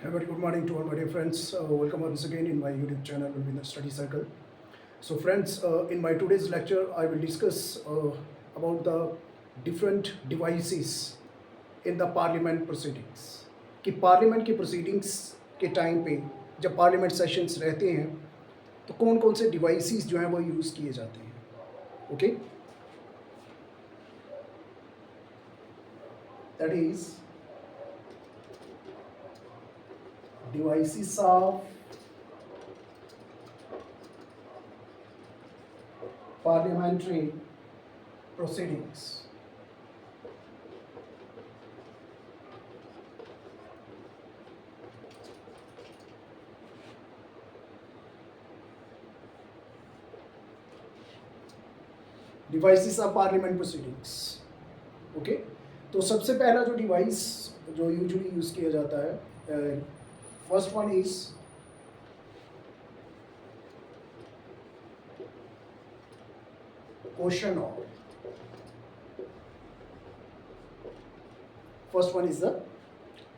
A very good morning to all my dear friends. Welcome once again in my YouTube channel, Vinod Study Circle. So, friends, in my today's lecture, I will discuss about the different devices in the parliament proceedings. कि parliament की proceedings के time पे जब parliament sessions रहते हैं तो कौन कौन से डिवाइसेस जो हैं वो यूज़ किए जाते हैं. Okay, that is devices of parliamentary proceedings. Devices of parliament proceedings. Okay, तो सबसे पहला जो डिवाइस जो यूजुअली यूज़ किया जाता है, first one is question or. First one is the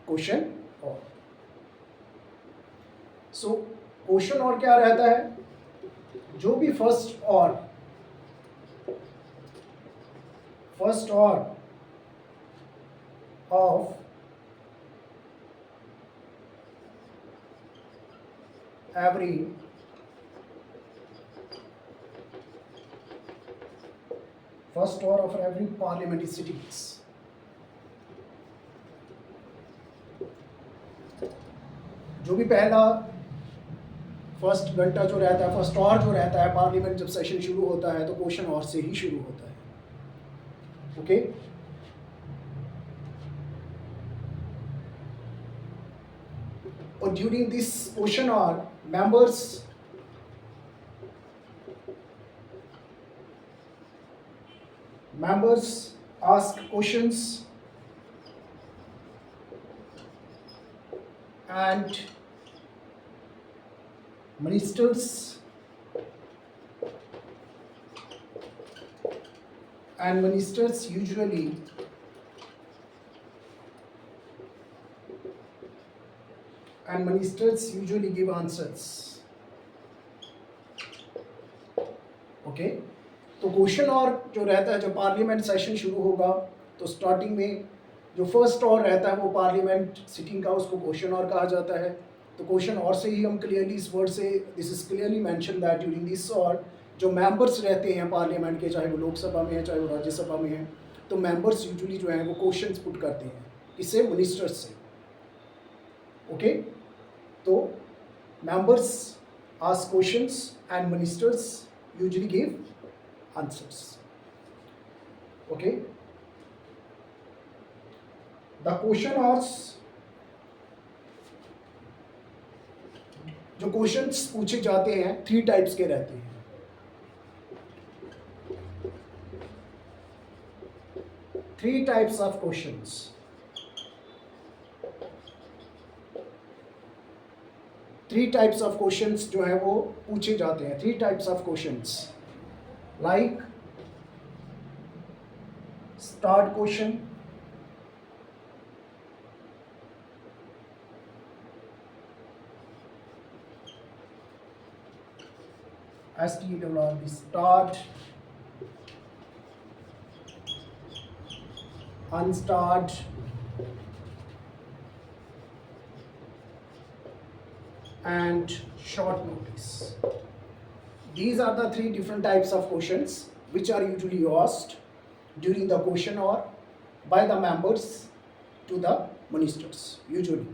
question और. सो क्वेश्चन और क्या रहता है, जो भी फर्स्ट और of every parliamentary sittings. जो भी पहला फर्स्ट घंटा जो रहता है, फर्स्ट और जो रहता है पार्लियामेंट जब सेशन शुरू होता है तो क्वेश्चन और से ही शुरू होता है. ओके, और ड्यूरिंग दिस क्वेश्चन और members ask questions and ministers usually give answers. Okay, तो क्वेश्चन और जो रहता है, जब पार्लियामेंट सेशन शुरू होगा तो स्टार्टिंग में जो फर्स्ट और रहता है वो पार्लियामेंट सिटिंग का, उसको क्वेश्चन और कहा जाता है. तो क्वेश्चन और से ही हम क्लियरली इस वर्ड से this is clearly mention that during this और जो मेंबर्स रहते हैं पार्लियामेंट के, चाहे वो लोकसभा में है चाहे वो राज्यसभा में है, तो मेंबर्स यूजुअली जो है वो क्वेश्चंस पुट करते हैं इससे मिनिस्टर्स से. ओके, तो members ask questions and ministers usually give answers. Okay, the questioners, जो क्वेश्चंस पूछे जाते हैं 3 टाइप्स के रहते हैं. Three types of questions. Three types of questions जो है वो पूछे जाते हैं. 3 types of questions. Like start question, START, start, unstart, and short notice. These are the 3 different types of questions which are usually asked during the question or by the members to the ministers usually.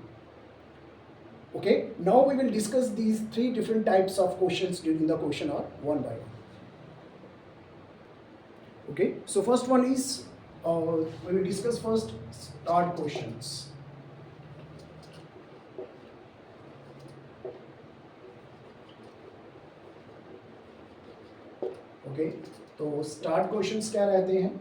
Okay, now we will discuss these 3 different types of questions during the question or one by one. Okay, so first one is we will discuss first start questions. Okay, तो start questions क्या रहते हैं.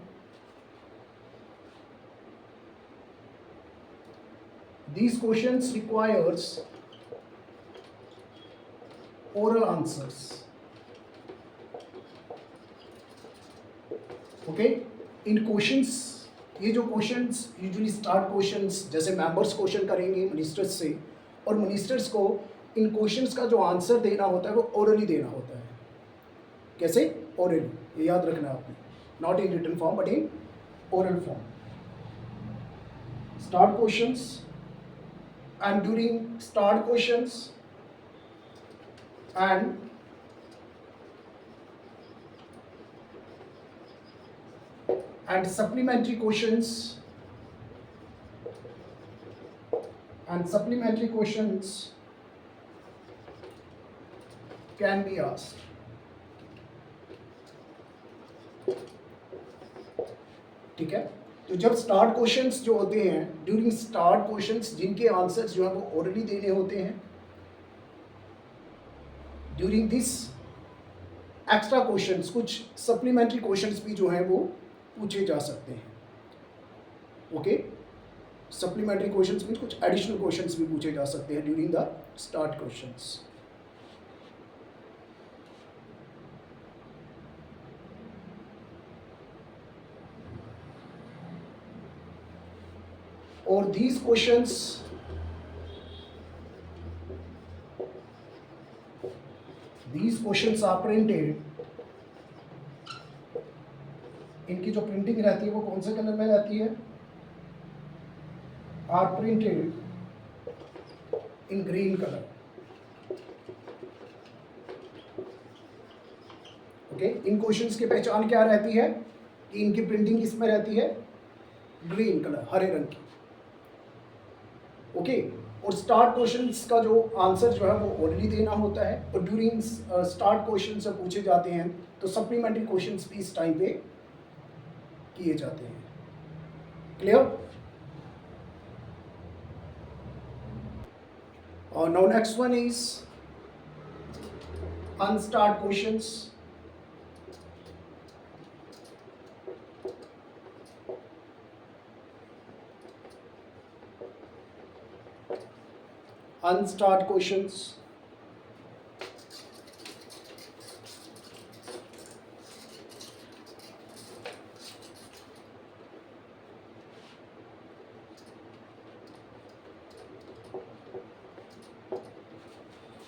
These questions requires oral answers. Okay, इन questions, ये जो questions usually start questions, जैसे members question करेंगे ministers से, और मिनिस्टर्स को इन क्वेश्चंस का जो आंसर देना होता है वो ओरली देना होता है। कैसे? ओरली, ये याद रखना आपने, not in written form but in oral form. Start questions, and during start questions and supplementary questions can be asked. ठीक है, तो जब स्टार्ट क्वेश्चंस जो होते हैं, ड्यूरिंग स्टार्ट क्वेश्चंस जिनके आंसर्स जो है वो ओरली देने होते हैं, ड्यूरिंग दिस एक्स्ट्रा क्वेश्चंस कुछ सप्लीमेंट्री क्वेश्चंस भी जो हैं वो पूछे जा सकते हैं। ओके, सप्लीमेंट्री क्वेश्चंस मीन्स कुछ एडिशनल क्वेश्चंस भी पूछे जा सकते हैं ड्यूरिंग द स्टार्ट क्वेश्चंस। और these questions are printed, इनकी जो प्रिंटिंग रहती है वो कौन से कलर में रहती है? Are printed in green colour. Okay, इन क्वेश्चंस की पहचान क्या रहती है कि इनकी प्रिंटिंग किस में रहती है? ग्रीन कलर, हरे रंग की। ओके, और स्टार्ट क्वेश्चंस का जो आंसर जो है वो ओरली देना होता है, और ड्यूरिंग स्टार्ट क्वेश्चन जब पूछे जाते हैं तो सप्लीमेंट्री क्वेश्चंस भी इस टाइम पे किए जाते हैं। क्लियर? और now next one is unstarred questions. Unstart questions.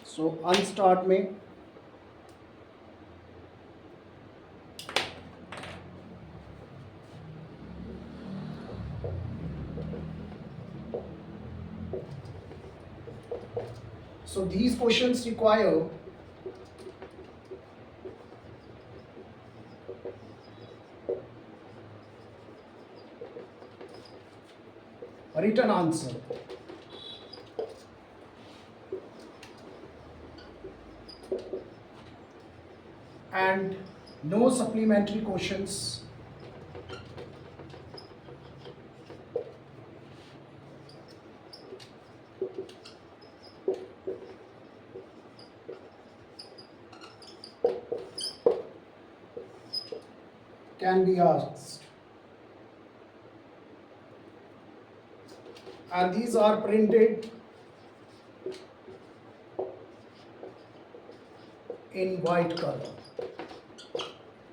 So unstart में so these questions require a written answer. And no supplementary questions can be asked, and these are printed in white color,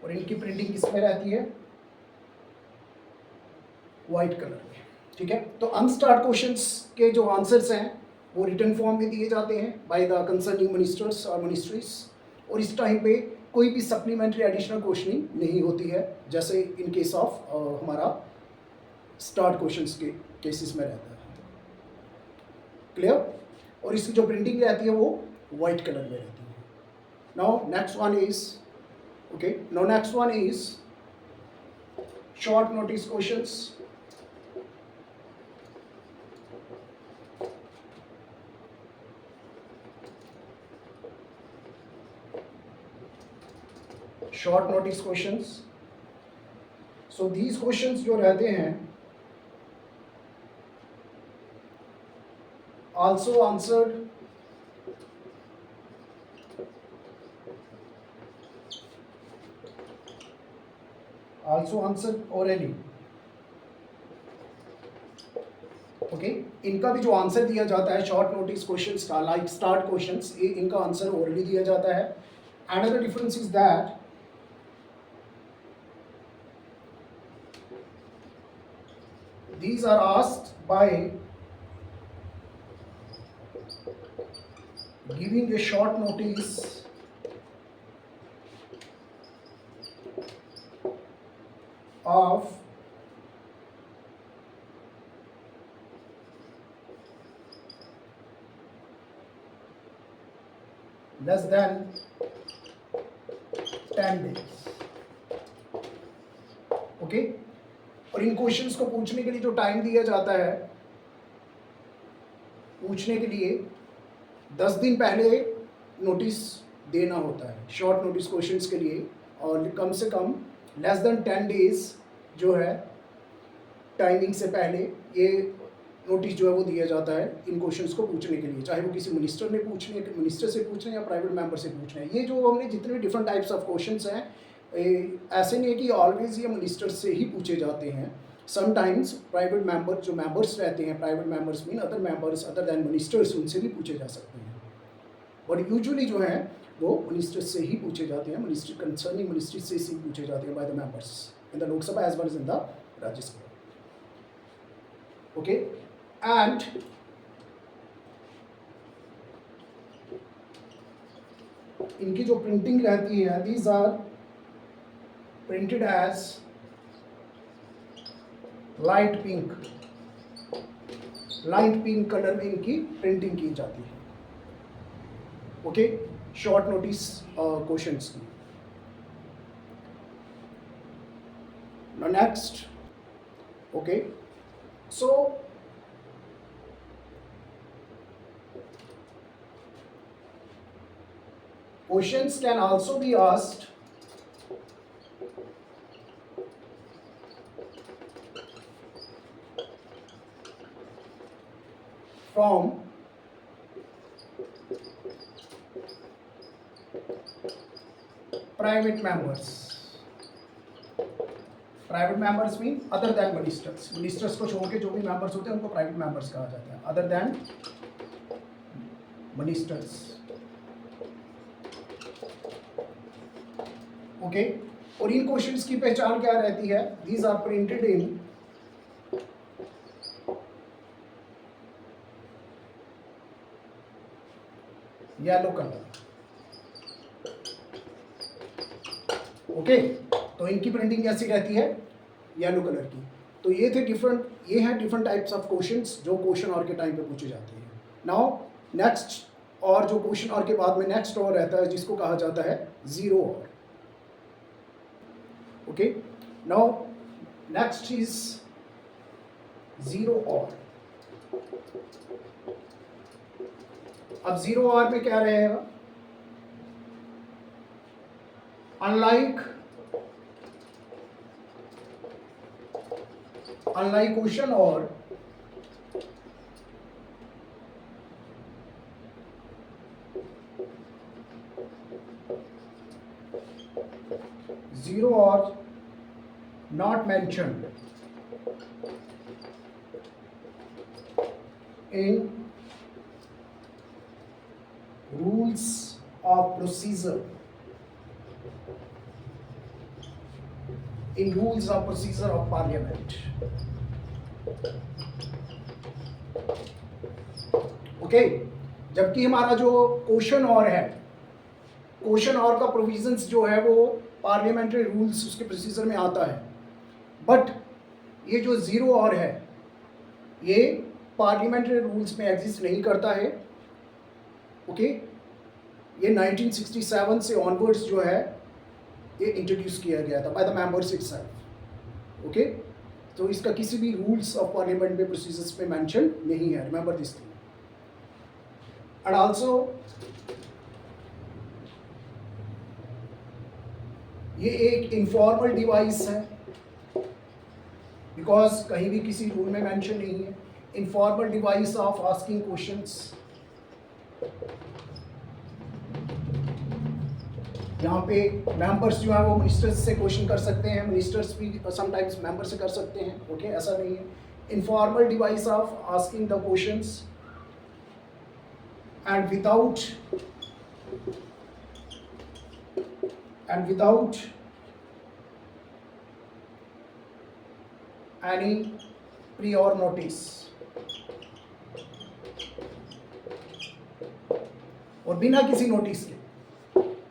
और इनकी printing किस में रहती है? White colour में। ठीक है, तो अनस्टार्ट क्वेश्चंस के जो आंसर्स हैं वो रिटन फॉर्म में दिए जाते हैं बाय द कंसर्निंग मिनिस्टर्स और मिनिस्ट्रीज, और इस टाइम पे कोई भी सप्लीमेंट्री एडिशनल क्वेश्चनिंग नहीं होती है, जैसे इन केस ऑफ हमारा स्टार्ट क्वेश्चंस के केसेस में रहता है। क्लियर? और इसकी जो प्रिंटिंग रहती है वो वाइट कलर में रहती है। Now next one is next one is short notice questions. Short notice questions. So these questions जो रहते हैं also answered orally. ओके, इनका भी जो आंसर दिया जाता है शॉर्ट नोटिस क्वेश्चंस का, लाइक स्टार्ट क्वेश्चंस, इनका आंसर ओरली दिया जाता है। Another difference is that these are asked by giving a short notice of less than 10 days. Okay, और इन क्वेश्चंस को पूछने के लिए जो टाइम दिया जाता है, पूछने के लिए 10 दिन पहले नोटिस देना होता है शॉर्ट नोटिस क्वेश्चंस के लिए, और कम से कम लेस देन 10 डेज जो है टाइमिंग से पहले ये नोटिस जो है वो दिया जाता है इन क्वेश्चंस को पूछने के लिए, चाहे वो किसी मिनिस्टर ने पूछने, मिनिस्टर से पूछने या प्राइवेट मेंबर से पूछने हैं। ये जो हमने जितने डिफरेंट टाइप्स ऑफ क्वेश्चंस हैं, ऐसे नहीं है कि ऑलवेज ये मिनिस्टर से ही पूछे जाते हैं। समटाइम्स प्राइवेट मेंबर जो मेंबर्स रहते हैं, private members mean other members other than ministers, उनसे भी पूछे जा सकते हैं, बट यूजुअली जो है वो मिनिस्टर से ही पूछे जाते हैं, मिनिस्टर कंसर्निंग मिनिस्ट्री से ही पूछे जाते हैं by the members in the Lok Sabha as well as in the Rajya Sabha. Okay, and इनकी जो प्रिंटिंग रहती है, these are printed as light pink, light pink colour में इनकी प्रिंटिंग की जाती है। ओके, शॉर्ट नोटिस क्वेश्चंस की। Now next, okay, so questions can also be asked from private members. Private members mean other than ministers, ministers को छोड़ के जो भी मेंबर्स होते हैं उनको प्राइवेट मेंबर्स कहा जाता है, अदर दैन मिनिस्टर्स। ओके, और इन क्वेश्चंस की पहचान क्या रहती है? These are printed in yellow colour. Okay, तो इनकी प्रिंटिंग कैसी रहती है? येलो कलर की। तो ये थे डिफरेंट, ये हैं डिफरेंट टाइप्स ऑफ क्वेश्चंस जो क्वेश्चन और के टाइम पे पूछे जाते हैं। नाउ नेक्स्ट, और जो क्वेश्चन और के बाद में नेक्स्ट और रहता है जिसको कहा जाता है जीरो और। Okay, now next is zero और। अब जीरो और में क्या रहेगा? अनलाइक क्वेश्चन और zero or not mentioned in rules of procedure, in rules of procedure of parliament. Okay, जबकि हमारा जो क्वेश्चन और है, क्वेश्चन और का प्रोविजंस जो है वो पार्लियामेंट्री रूल्स उसके प्रोसीजर में आता है, बट ये जो जीरो और है ये पार्लियामेंट्री रूल्स में एग्जिस्ट नहीं करता है। ओके, ये 1967 से ऑनवर्ड्स जो है ये इंट्रोड्यूस किया गया था bye the members itself. Okay, तो इसका किसी भी रूल्स ऑफ पार्लियामेंट में प्रोसीजर्स में मेंशन नहीं है, remember this thing. And also ये एक इनफॉर्मल डिवाइस है, बिकॉज कहीं भी किसी रूल में मेंशन नहीं है। Informal device of asking questions, यहाँ पे मेंबर्स जो है वो मिनिस्टर्स से क्वेश्चन कर सकते हैं, मिनिस्टर्स भी समटाइम्स मेंबर से कर सकते हैं। ओके, ऐसा नहीं है। Informal device of asking the questions and without any prior notice। और बिना किसी नोटिस के।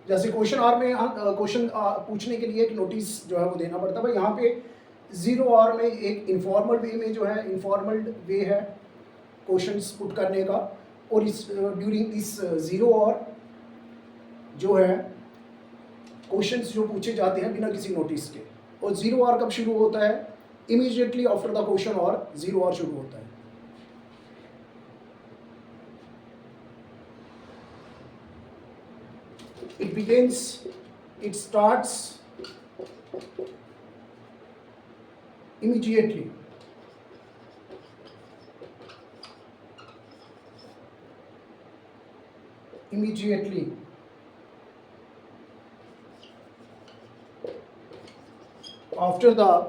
जैसे क्वेश्चन आवर में क्वेश्चन पूछने के लिए एक नोटिस जो है वो देना पड़ता है, भाई यहाँ पे 0 आवर में एक इनफॉर्मल वे में जो है, इनफॉर्मल वे है क्वेश्चंस पुट करने का, और इस ड्यूरिंग दिस 0 आवर जो है क्वेश्चंस जो पूछे जाते हैं बिना किसी नोटिस के। और 0 आवर कब शुरू होता है? Immediately after the question hour 0 hour शुरू होता है। it starts immediately after the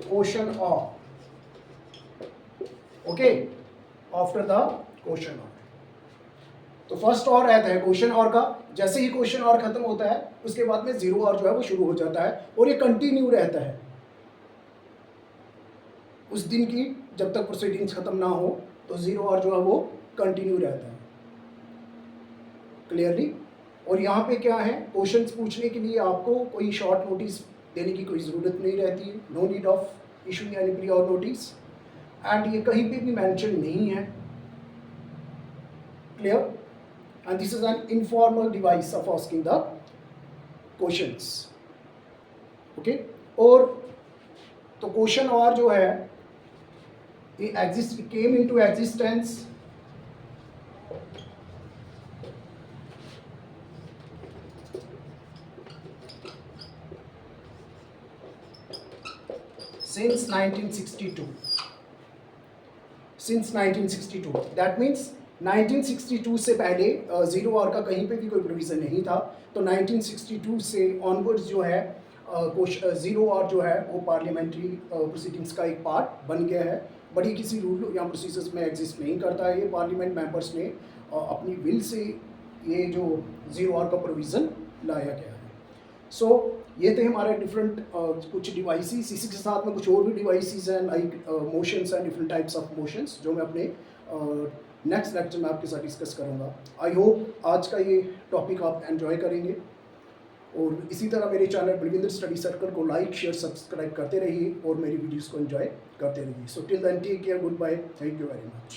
question hour, okay, after the question hour। तो फर्स्ट आवर रहता है क्वेश्चन आवर का, जैसे ही क्वेश्चन आवर खत्म होता है उसके बाद में 0 आवर जो है वो शुरू हो जाता है, और ये कंटिन्यू रहता है उस दिन की, जब तक प्रोसीडिंग्स खत्म ना हो, तो 0 आवर जो है वो कंटिन्यू रहता है। क्लियरली? और यहाँ पे क्या है, क्वेश्चंस पूछने के लिए आपको कोई शॉर्ट नोटिस देने की कोई ज़रूरत नहीं रहती है, no need of issuing any prior notice, and ये कहीं पे भी मेंशन नहीं है। Clear? And this is an informal device of asking the questions, okay। और तो क्वेश्चन आवर जो है ये came into existence since 1962। That means 1962 से पहले 0 आवर का कहीं पे भी कोई प्रोविज़न नहीं था, तो 1962 से ऑनवर्ड्स जो है 0 आवर जो है वो पार्लियामेंट्री प्रोसीडिंग्स का एक पार्ट बन गया है। बट ये किसी रूल या प्रोसीजर्स में एग्जिस्ट नहीं करता है, ये पार्लियामेंट मेंबर्स ने अपनी विल से ये जो 0 आवर का प्रोविज़न लाया गया है। सो ये थे हमारे डिफरेंट कुछ डिवाइसेस, इसी के साथ में कुछ और भी डिवाइसेस हैं like motions and different types of motions, जो मैं अपने नेक्स्ट लेक्चर में आपके साथ डिस्कस करूंगा। आई होप आज का ये टॉपिक आप एंजॉय करेंगे, और इसी तरह मेरे चैनल बलविंदर स्टडी सर्कल को लाइक, शेयर, सब्सक्राइब करते रहिए और मेरी वीडियोस को एंजॉय करते रहिए। So till then take care, good bye, thank you very much.